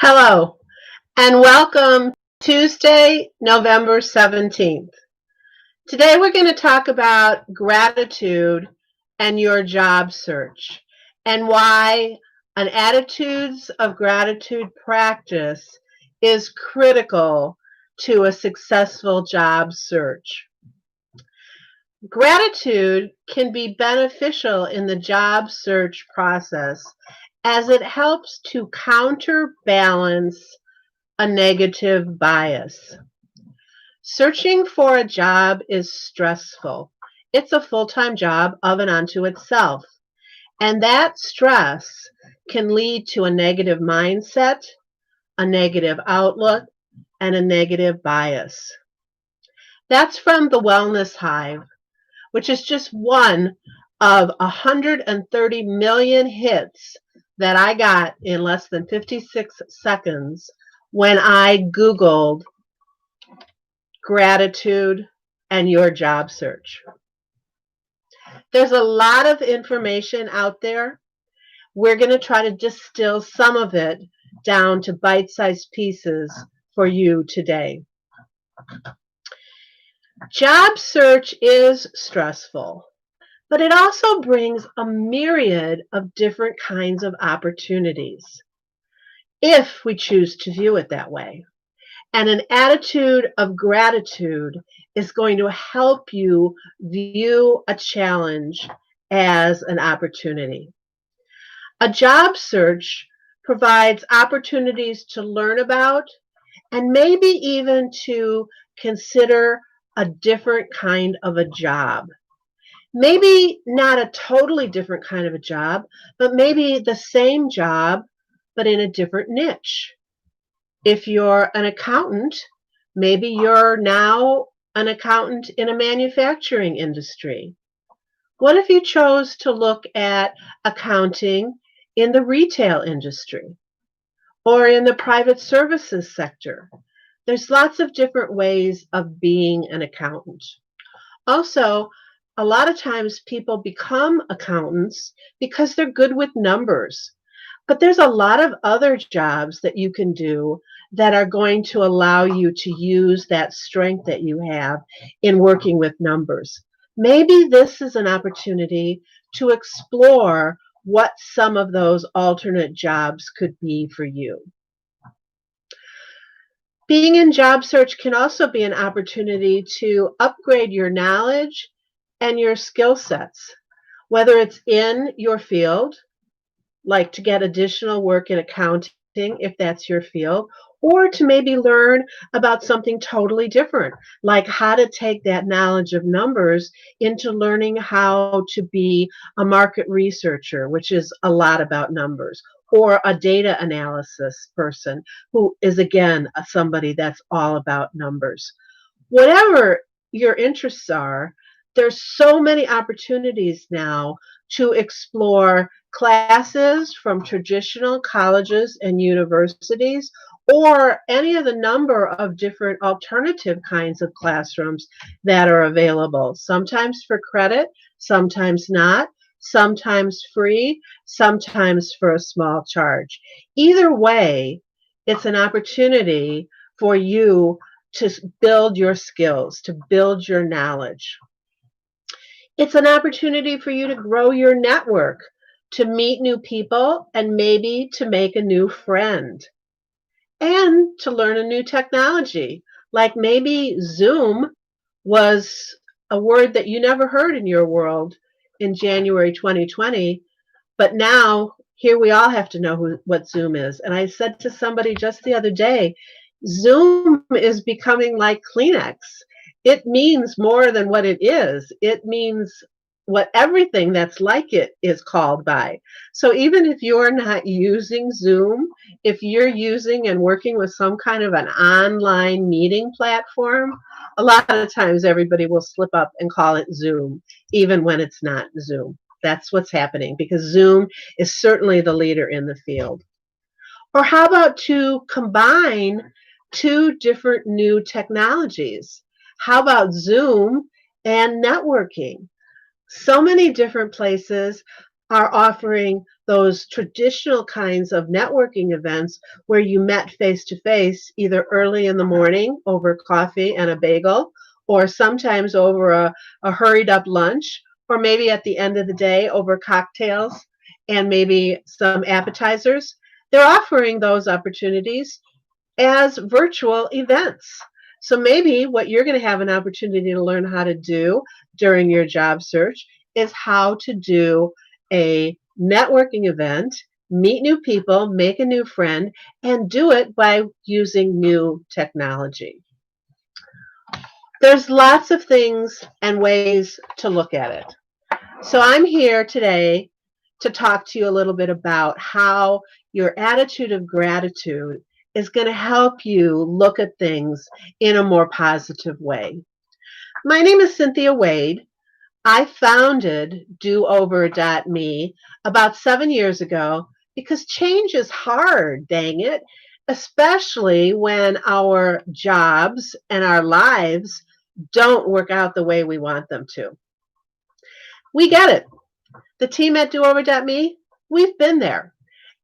Hello, and welcome Tuesday, November 17th. Today we're going to talk about gratitude and your job search and why an attitudes of gratitude practice is critical to a successful job search. Gratitude can be beneficial in the job search process as it helps to counterbalance a negative bias. Searching for a job is stressful. It's a full-time job of and unto itself. And that stress can lead to a negative mindset, a negative outlook, and a negative bias. That's from the Wellness Hive, which is just one of 130 million hits that I got in less than 56 seconds when I Googled gratitude and your job search. There's a lot of information out there. We're going to try to distill some of it down to bite-sized pieces for you today. Job search is stressful, but it also brings a myriad of different kinds of opportunities, if we choose to view it that way. And an attitude of gratitude is going to help you view a challenge as an opportunity. A job search provides opportunities to learn about and maybe even to consider a different kind of a job. Maybe not a totally different kind of a job, but maybe the same job, but in a different niche. If you're an accountant, maybe you're now an accountant in a manufacturing industry. What if you chose to look at accounting in the retail industry or in the private services sector? There's lots of different ways of being an accountant. Also, a lot of times people become accountants because they're good with numbers. But there's a lot of other jobs that you can do that are going to allow you to use that strength that you have in working with numbers. Maybe this is an opportunity to explore what some of those alternate jobs could be for you. Being in job search can also be an opportunity to upgrade your knowledge and your skill sets, whether it's in your field, like to get additional work in accounting if that's your field, or to maybe learn about something totally different, like how to take that knowledge of numbers into learning how to be a market researcher, which is a lot about numbers, or a data analysis person who is, again, somebody that's all about numbers. Whatever your interests are, there's so many opportunities now to explore classes from traditional colleges and universities or any of the number of different alternative kinds of classrooms that are available, sometimes for credit, sometimes not, sometimes free, sometimes for a small charge. Either way, it's an opportunity for you to build your skills, to build your knowledge. It's an opportunity for you to grow your network, to meet new people, and maybe to make a new friend, and to learn a new technology. Like maybe Zoom was a word that you never heard in your world in January 2020, but now here we all have to know what Zoom is. And I said to somebody just the other day, Zoom is becoming like Kleenex. It means more than what it is. It means what everything that's like it is called by. So even if you're not using Zoom, if you're using and working with some kind of an online meeting platform, a lot of times everybody will slip up and call it Zoom, even when it's not Zoom. That's what's happening because Zoom is certainly the leader in the field. Or how about to combine two different new technologies? How about Zoom and networking? So many different places. are offering those traditional kinds of networking events where you met face to face either early in the morning over coffee and a bagel, or sometimes over a hurried up lunch, or maybe at the end of the day over cocktails and maybe some appetizers. They're offering those opportunities as virtual events. So maybe what you're going to have an opportunity to learn how to do during your job search is how to do a networking event, meet new people, make a new friend, and do it by using new technology. There's lots of things and ways to look at it. So I'm here today to talk to you a little bit about how your attitude of gratitude is going to help you look at things in a more positive way. My name is Cynthia Wade. I founded do-over.me about 7 years ago because change is hard, dang it, especially when our jobs and our lives don't work out the way we want them to. We get it. The team at do-over.me, we've been there.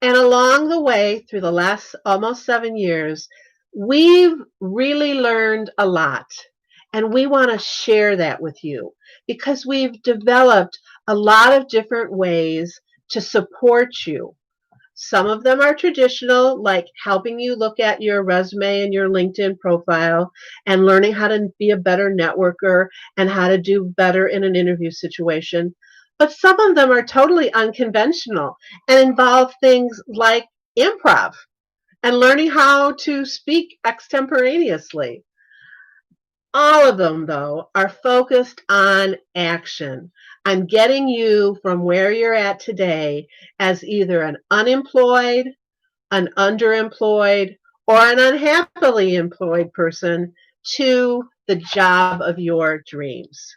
And along the way, through the last almost 7 years, we've really learned a lot. And we want to share that with you because we've developed a lot of different ways to support you. Some of them are traditional, like helping you look at your resume and your LinkedIn profile and learning how to be a better networker and how to do better in an interview situation. But some of them are totally unconventional and involve things like improv and learning how to speak extemporaneously. All of them, though, are focused on action, on getting you from where you're at today as either an unemployed, an underemployed, or an unhappily employed person to the job of your dreams.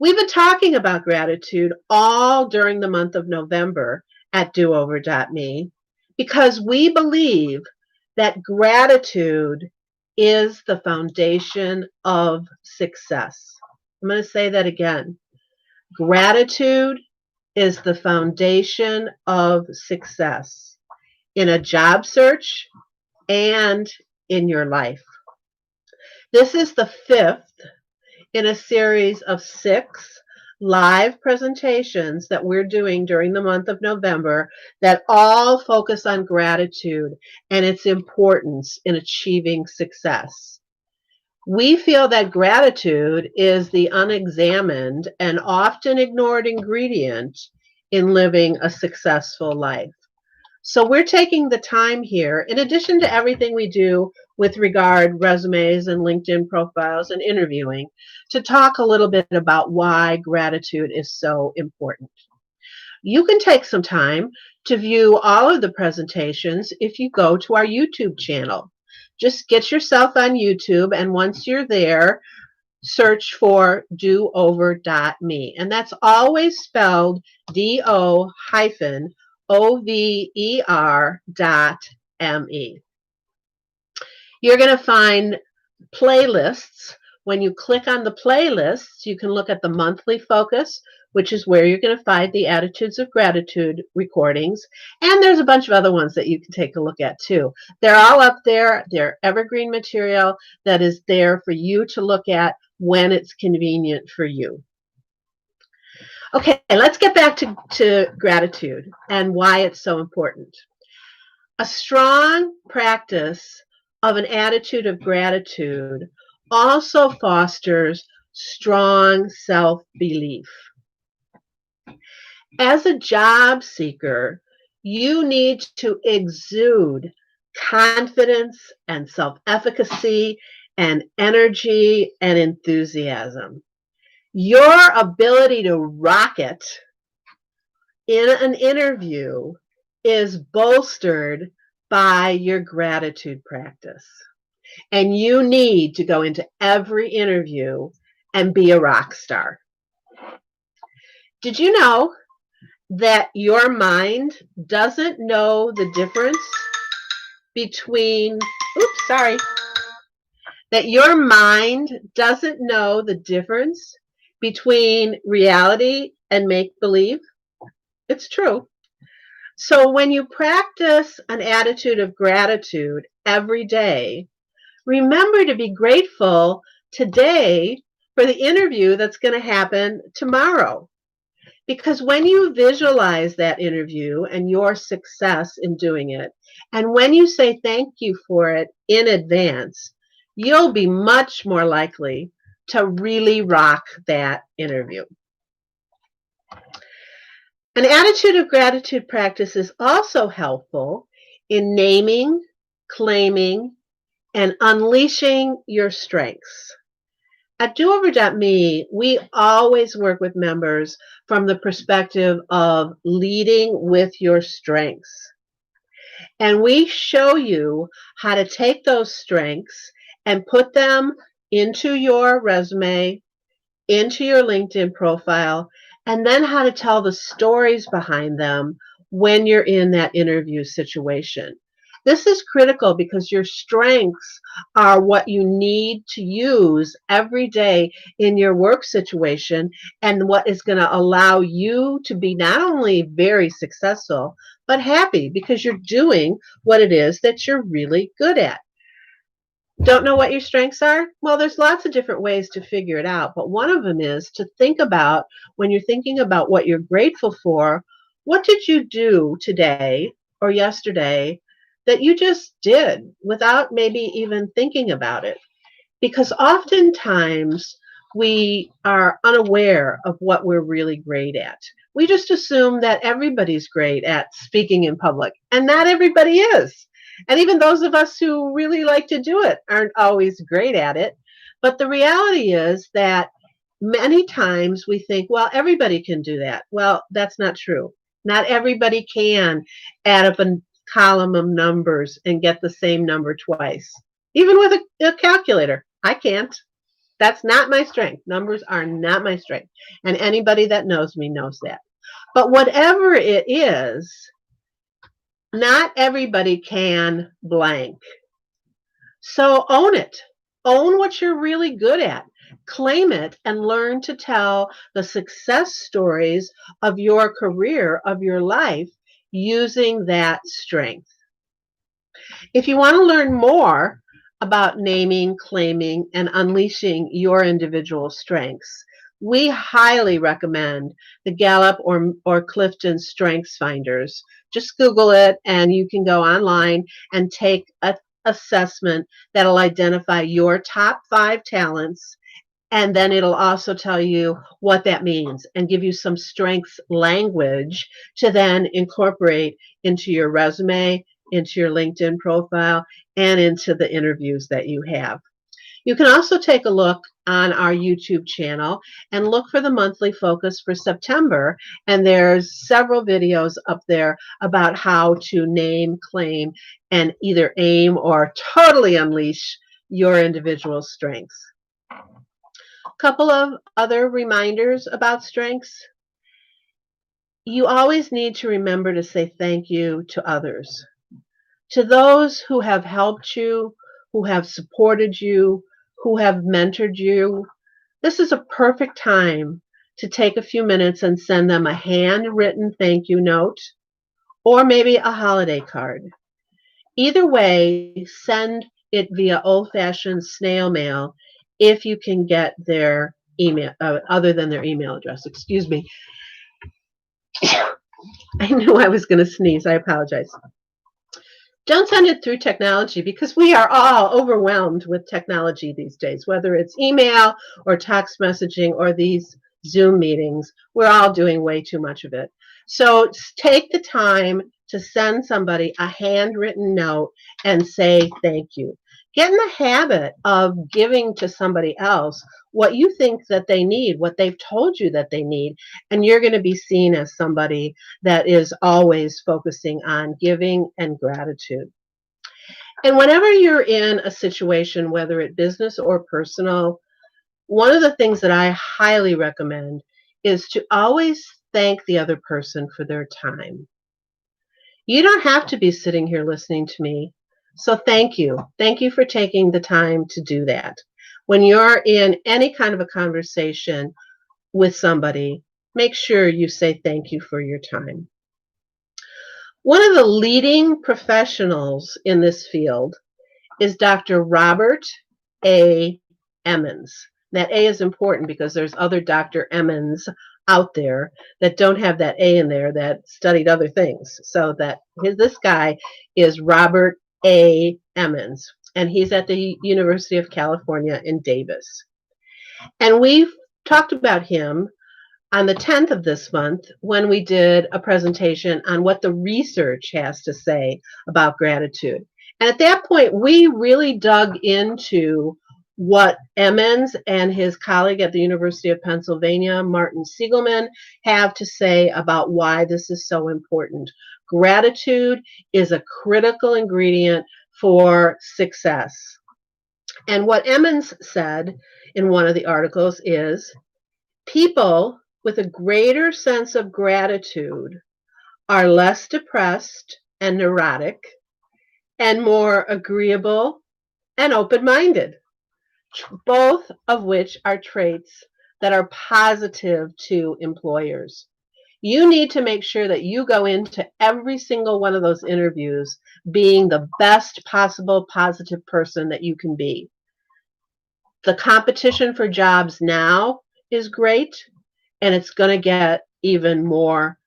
We've been talking about gratitude all during the month of November at do-over.me because we believe that gratitude is the foundation of success. I'm going to say that again. Gratitude is the foundation of success in a job search and in your life. This is the fifth in a series of 6 live presentations that we're doing during the month of November that all focus on gratitude and its importance in achieving success. We feel that gratitude is the unexamined and often ignored ingredient in living a successful life. So we're taking the time here, in addition to everything we do with regard resumes and LinkedIn profiles and interviewing, to talk a little bit about why gratitude is so important. You can take some time to view all of the presentations if you go to our YouTube channel. Just get yourself on YouTube, and once you're there, search for do-over.me. And that's always spelled do-over.me. You're going to find playlists. When you click on the playlists, you can look at the monthly focus, which is where you're going to find the Attitudes of Gratitude recordings. And there's a bunch of other ones that you can take a look at too. They're all up there. They're evergreen material that is there for you to look at when it's convenient for you. Okay, let's get back to gratitude and why it's so important. A strong practice of an attitude of gratitude also fosters strong self-belief. As a job seeker, you need to exude confidence and self-efficacy and energy and enthusiasm. Your ability to rock it in an interview is bolstered by your gratitude practice. And you need to go into every interview and be a rock star. Did you know that your mind doesn't know the difference between, that your mind doesn't know the difference between reality and make-believe? It's true. So when you practice an attitude of gratitude every day, remember to be grateful today for the interview that's going to happen tomorrow. Because when you visualize that interview and your success in doing it, and when you say thank you for it in advance, you'll be much more likely to really rock that interview. An attitude of gratitude practice is also helpful in naming, claiming, and unleashing your strengths. At do-over.me, we always work with members from the perspective of leading with your strengths. And we show you how to take those strengths and put them into your resume, into your LinkedIn profile, and then how to tell the stories behind them when you're in that interview situation. This is critical because your strengths are what you need to use every day in your work situation and what is going to allow you to be not only very successful, but happy because you're doing what it is that you're really good at. Don't know what your strengths are? Well, there's lots of different ways to figure it out, but one of them is to think about when you're thinking about what you're grateful for, what did you do today or yesterday that you just did without maybe even thinking about it? Because oftentimes we are unaware of what we're really great at. We just assume that everybody's great at speaking in public, and not everybody is. And even those of us who really like to do it aren't always great at it. But the reality is that many times we think, well, everybody can do that. Well, that's not true. Not everybody can add up a column of numbers and get the same number twice, even with a calculator. I can't. That's not my strength. Numbers are not my strength. And anybody that knows me knows that. But whatever it is, not everybody can blank. So own it. Own what you're really good at. Claim it and learn to tell the success stories of your career, of your life, using that strength. If you want to learn more about naming, claiming, and unleashing your individual strengths, we highly recommend the Gallup or Clifton Strengths Finders. Just Google it and you can go online and take an assessment that'll identify your top 5 talents, and then it'll also tell you what that means and give you some strengths language to then incorporate into your resume, into your LinkedIn profile, and into the interviews that you have. You can also take a look on our YouTube channel and look for the monthly focus for September. And there's several videos up there about how to name, claim, and either aim or totally unleash your individual strengths. Couple of other reminders about strengths. You always need to remember to say thank you to others. To those who have helped you, who have supported you, who have mentored you, this is a perfect time to take a few minutes and send them a handwritten thank you note or maybe a holiday card. Either way, send it via old-fashioned snail mail if you can get their email, other than their email address. Excuse me. I knew I was going to sneeze. I apologize. Don't send it through technology because we are all overwhelmed with technology these days, whether it's email or text messaging or these Zoom meetings. We're all doing way too much of it. So take the time to send somebody a handwritten note and say thank you. Get in the habit of giving to somebody else what you think that they need, what they've told you that they need, and you're going to be seen as somebody that is always focusing on giving and gratitude. And whenever you're in a situation, whether it's business or personal, one of the things that I highly recommend is to always thank the other person for their time. You don't have to be sitting here listening to me. So thank you. Thank you for taking the time to do that. When you're in any kind of a conversation with somebody, make sure you say thank you for your time. One of the leading professionals in this field is Dr. Robert A. Emmons. That A is important because there's other Dr. Emmons out there that don't have that A in there that studied other things. So this guy is Robert A. Emmons, and he's at the University of California in Davis. And we've talked about him on the 10th of this month when we did a presentation on what the research has to say about gratitude. And at that point, we really dug into what Emmons and his colleague at the University of Pennsylvania, Martin Siegelman, have to say about why this is so important. Gratitude is a critical ingredient for success. And what Emmons said in one of the articles is people with a greater sense of gratitude are less depressed and neurotic and more agreeable and open-minded, both of which are traits that are positive to employers. You need to make sure that you go into every single one of those interviews being the best possible positive person that you can be. The competition for jobs now is great, and it's going to get even more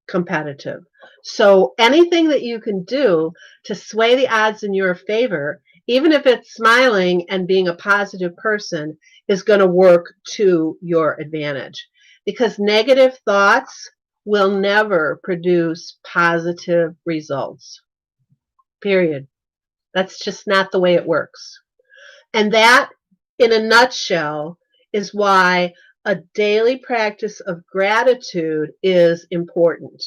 competitive. So anything that you can do to sway the odds in your favor, even if it's smiling and being a positive person, is going to work to your advantage. Because negative thoughts will never produce positive results. Period. That's just not the way it works. And that, in a nutshell, is why a daily practice of gratitude is important.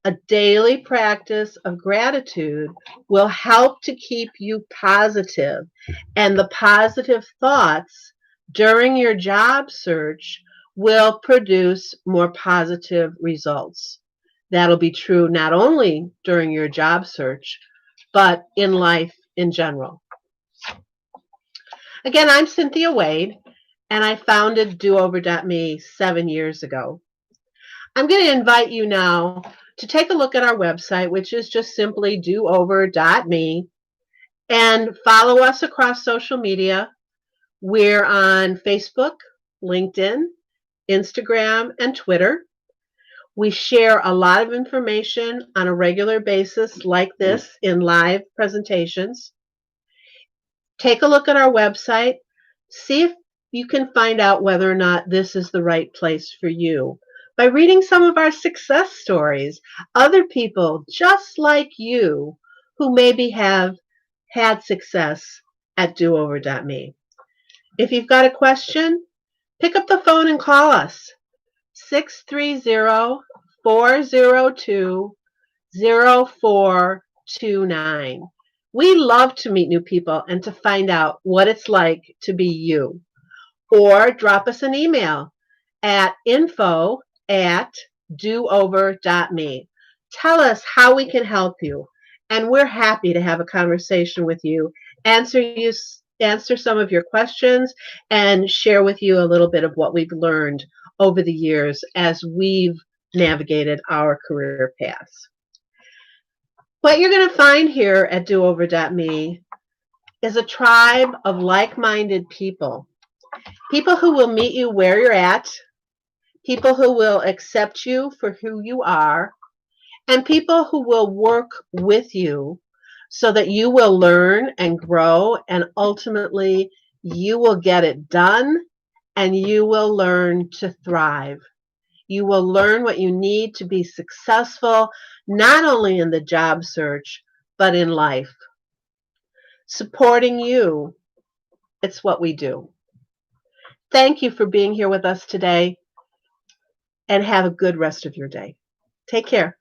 A daily practice of gratitude will help to keep you positive, and the positive thoughts during your job search will produce more positive results. That'll be true not only during your job search, but in life in general. Again, I'm Cynthia Wade, and I founded do-over.me 7 years ago. I'm going to invite you now to take a look at our website, which is just simply do-over.me, and follow us across social media. We're on Facebook, LinkedIn, Instagram, and Twitter. We share a lot of information on a regular basis like this in live presentations. Take a look at our website. See if you can find out whether or not this is the right place for you by reading some of our success stories, other people just like you who maybe have had success at do-over.me. If you've got a question, pick up the phone and call us, 630-402-0429. We love to meet new people and to find out what it's like to be you. Or drop us an email at info@do-over.me. Tell us how we can help you, and we're happy to have a conversation with you, answer some of your questions, and share with you a little bit of what we've learned over the years as we've navigated our career paths. What you're going to find here at do-over.me is a tribe of like-minded people. People who will meet you where you're at, people who will accept you for who you are, and people who will work with you so that you will learn and grow, and ultimately you will get it done, and you will learn to thrive. You will learn what you need to be successful, not only in the job search, but in life. Supporting you, it's what we do. Thank you for being here with us today, and have a good rest of your day. Take care.